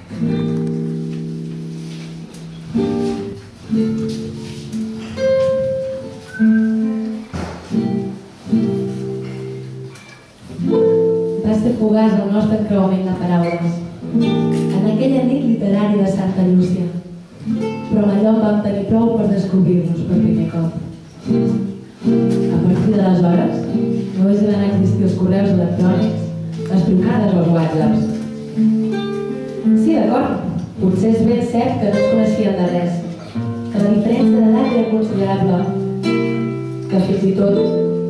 Va ser fugaç el nostre encreuament de paraules en aquella nit literària de Santa Llúcia, però amb allò en vam tenir prou per descobrir-nos per primer cop. A partir d'aleshores, només van existir els correus electrònics, les trucades o els whatsapps. Sí, d'acord, potser és ben cert que no es coneixien de res, que la diferència d'edat era considerable, que fins i tot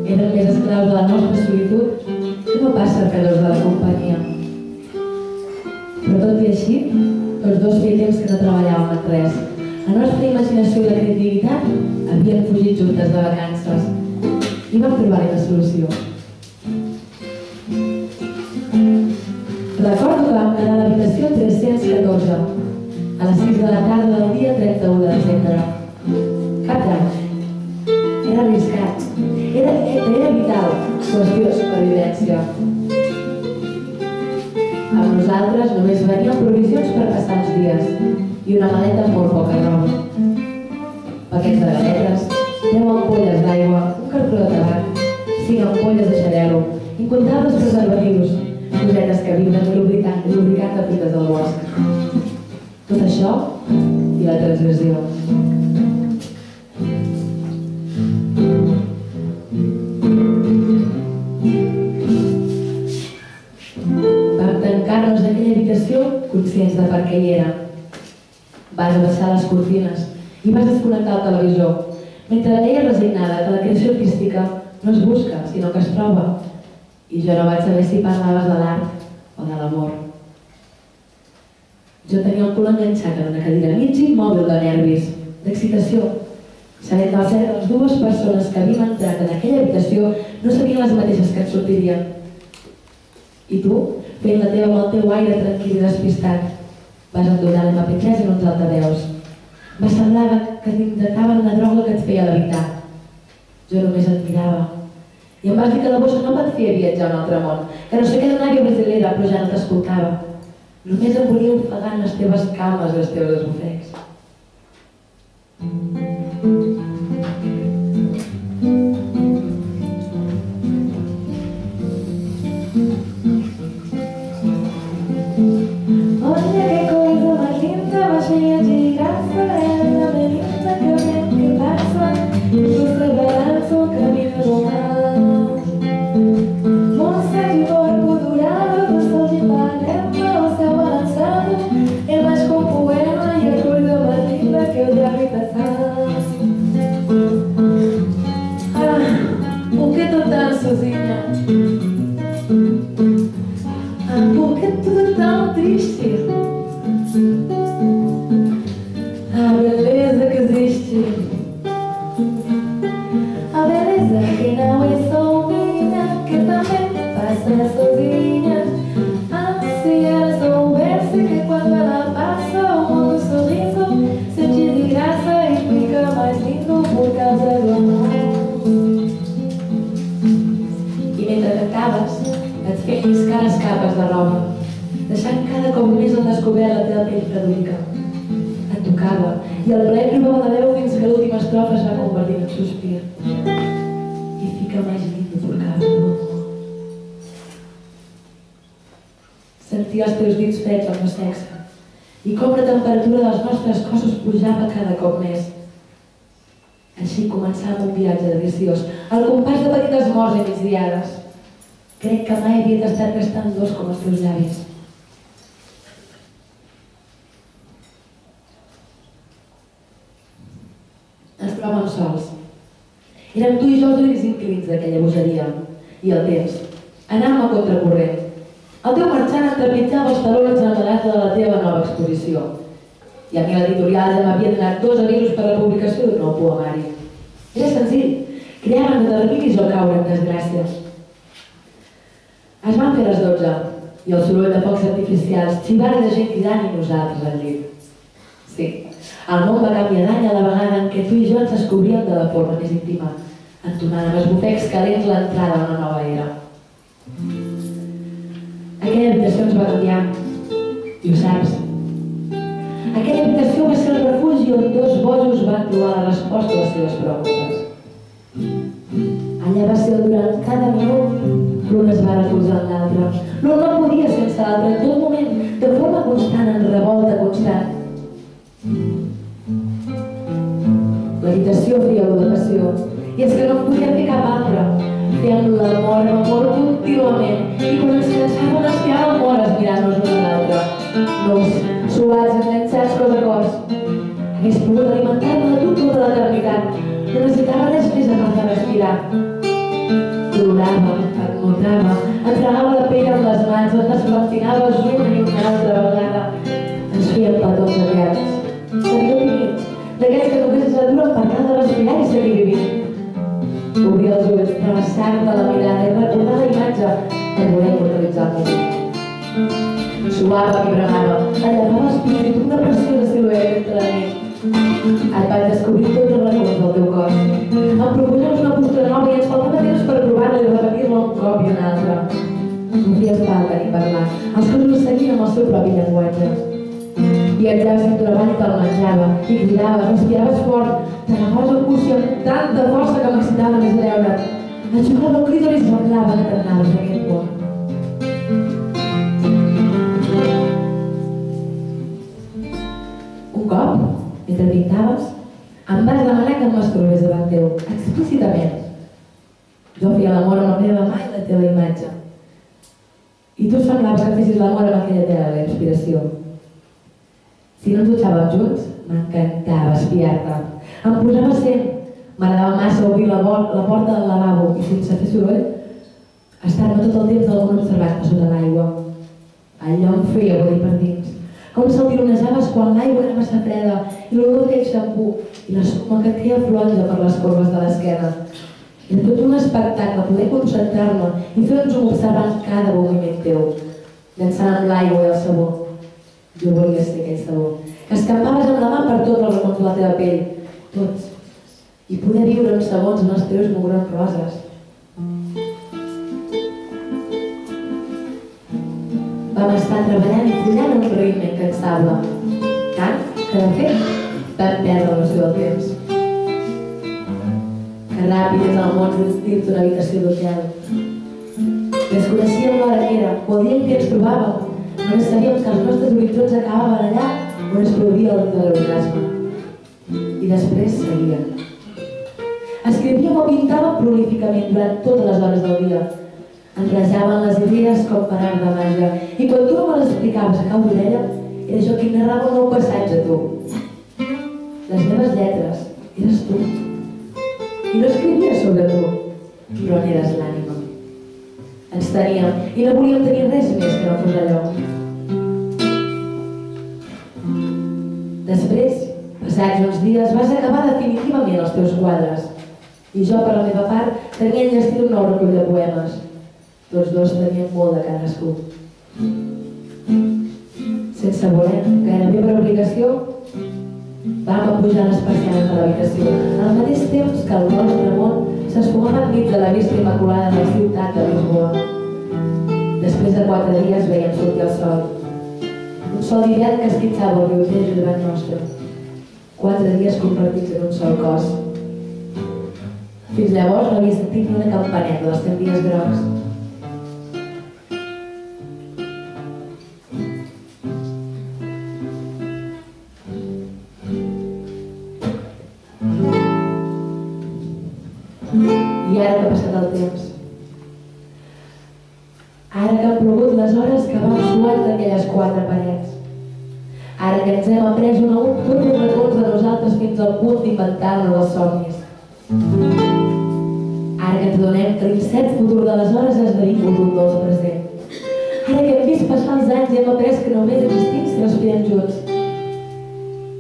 eren més esclaus de la nostra solitud que no pas cercadors de la companyia. Però tot i així, tots dos feia temps que no treballàvem en res. La nostra imaginació i la creativitat havien fugit juntes de vacances i vam trobar-hi una solució. Recordo que vam quedar a l'habitació 314 a les 6 de la tarda del dia 31 de desembre. Cap d'any. Era arriscat. Era vital, qüestió de supervivència. Amb nosaltres només venien provisions per passar uns dies i una maleta amb molt poca roba. Paquets de galletes, 10 ampolles d'aigua, un cartó de tabac, 5 ampolles de xarel·lo, incomptables preservatius, cosetes que vibren i lubricant de fruites del bosc. Tot això i la transgressió. Vam tancar-nos en aquella habitació conscients de per què hi era. Vas abaixar les cortines i vas desconnectar el televisor, mentre deia resignada que la creació artística no es busca, sinó que es troba. I jo no vaig saber si parlaves de l'art o de l'amor. Jo tenia el cul enganxat en una cadira mig immòbil de nervis, d'excitació, sabent del cert que les dues persones que havíem entrat en aquella habitació no sabien les mateixes que et sortirien. I tu, fent la teva amb el teu aire tranquil i despistat, vas endonar l'MP3 en uns altaveus. Va semblar que t'injectaven una droga que et feia levitar. Jo només et mirava. I em vas dir que la bossa no et feia viatjar a un altre món, que no sé què d'una brasilera, però ja no t'escoltava. Només em volia ofegar en les teves cames i els teus esbufecs. Olha que coisa mais linda, mais cheia de graça, é a menina que vem que passa, e você balança o caminho do mar. Moça de corpo dourado, do sol de Ipanema, o céu balançado, é mais que um poema e a coisa mais linda que eu já vi passar. Ah, por que tu tão sozinha? Ah, por que tudo é tão triste? A beleza que existe, a beleza que não é só minha, que também passa sozinha. Ah, se ela soubesse que quando ela passa o mundo sorrindo, sente de graça e fica mais lindo por causa do amor. E mentre cantaves, et feia lliscar les capes de roba, deixant cada cop més al descobert la teva pell fredolica. Et tocava, i el plaer provava la veu fins que l'última estrofa es va convertir en sospir. I fica més lindo por causa do amor. Sentia els teus dits freds al meu sexe, i com la temperatura dels nostres cossos pujava cada cop més. Així començàvem un viatge deliciós, al compàs de petites morts i migdiades. Crec que mai havia estat gastant dos com els teus llavis. Ens trobàvem sols. Érem tu i jo els únics inquilins d'aquella bogeria. I el temps. Anàvem a contracorrent. El teu marxant entrepitjava els talons enamorats de la teva nova exposició. I a mi l'editorial ja m'havia donat 2 avisos per a la publicació d'un nou poemari. Era senzill. Creaven determinis o caure en desgràcies. Es van fer les 12 i el soroll de focs artificials, xivar de gent cridant i nosaltres al llit. Sí, el món va canviar d'any a la vegada en què tu i jo ens descobríem de la forma més íntima, entonant amb esbufecs calents l'entrada a una nova era. Aquella habitació ens va canviar, i ho saps, Aquella habitació va ser el refugi on dos bojos van trobar la resposta a les seves preguntes. Allà va ser durant cada minut l'un es va recolzar en l'altre. L'un no podia sense l'altre, en tot moment, de forma constant, en revolta constant. L'habitació feia olor de passió, i és que no podia fer cap altra. Fèiem l'amor contínuament, i quan ens cansàvem ens fiàvem hores mirant-nos l'un a l'altre. Nos, suats, enganxats cos a cos. Hagués pogut alimentar-me de tu tota l'eternitat. No necessitava res més a part de respirar. Plorava, et notava, et fregava la pell amb les mans, et despentinaves una i una altra vegada. Ens fèiem petons eterns. Seria tímid, d'aquells que només es aturen per tal de respirar i seguir vivint. Obria els ulls, travessar-te la mirada i recordar la imatge per voler immortalitzar el moment. Suava i bramava, allargava els pits i tu una preciosa silueta entre la nit. Et vaig descobrir tots els records del teu cos. Em proponies una postura nova i ens faltava temps per provar-la i repetir-la un cop i un altre. No feies falta ni parlar. Els cossos seguien amb el seu propi llenguatge. Viatjaves en treball i te'l menjava, i cridaves, respiraves fort, t'agafaves el cossi amb tanta força que m'excitava més veure't. Et jugava el clítoris i semblava que t'anaves d'aquest món. Un cop, mentre pintaves, em vas demanar que em masturbés davant teu, explícitament. Jo feia l'amor amb la meva mà i la teva imatge. I tu semblava que fessis l'amor amb aquella teva respiració. Si no ens dutxàvem junts, m'encantava espiar-te. Em posava sent. M'agradava massa obrir la porta del lavabo i, sense fer soroll, estar-me tot el temps del món observant-me sota l'aigua. Allò em feia voler per dins. Com se'l tironejaves quan l'aigua era massa freda i l'olor d'aquell xampú i l'escuma que et queia flonja per les corbes de l'esquena. Era tot un espectacle poder concentrar-me i fer un zoom observant cada moviment teu, llançant amb l'aigua i el sabó. Jo volia ser aquell sabó, que escampaves amb la mà per tots els racons de la teva pell, tots, i poder viure uns segons en els teus mugrons roses. Vam estar treballant i follant un ritme incansable, tant que, de fet, vam perdre la noció del temps. Que ràpid és el món dins d'una habitació d'hotel. Desconeixíem l'hora que era, o el dia en què ens trobàvem. Només sabíem que els nostres horitzons acabaven allà on es produïa el de l'orgasme. I després seguien. Escrivíem o pintàvem prolíficament durant totes les hores del dia. Enrajaven les idees com per art de màgia. I quan tu no me les explicaves a cau d'orella, era jo qui narrava un nou passatge a tu. Les meves lletres eres tu. I no escrivia sobre tu, però n'eres l'ànima. Ens teníem i no volíem tenir res més que no fos allò. Després, passats uns dies, vas acabar definitivament els teus quadres. I jo, per la meva part, tenia enllestit un nou recull de poemes. Tots dos tenien molt de cadascú. Sense voler, gairebé per obligació, vam pujar les persianes de l'habitació, al mateix temps que el nostre món s'esfumava enmig de la vista immaculada de la ciutat de Lisboa. Després de 4 dies veiem sortir el sol. Un sol d'hivern que esquitxava el riu Tejo davant nostre. 4 dies compartits en un sol cos. Fins llavors no havia sentit ni una campaneta dels tempies grocs. I ara que ha passat el temps, ara que han plogut les hores que vam suar d'aquelles 4 parets, ara que ens hem après un a un tots els racons de nosaltres fins al punt d'inventar-nos els somnis, ara que ens adonem que l'incert futur d'aleshores ha esdevingut un dolç present, ara que hem vist passar els anys i hem après que només existim si respirem junts.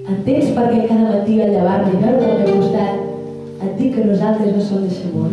Entens per què cada matí al llevar-me i veure al meu costat et dic que nosaltres no som d'això món.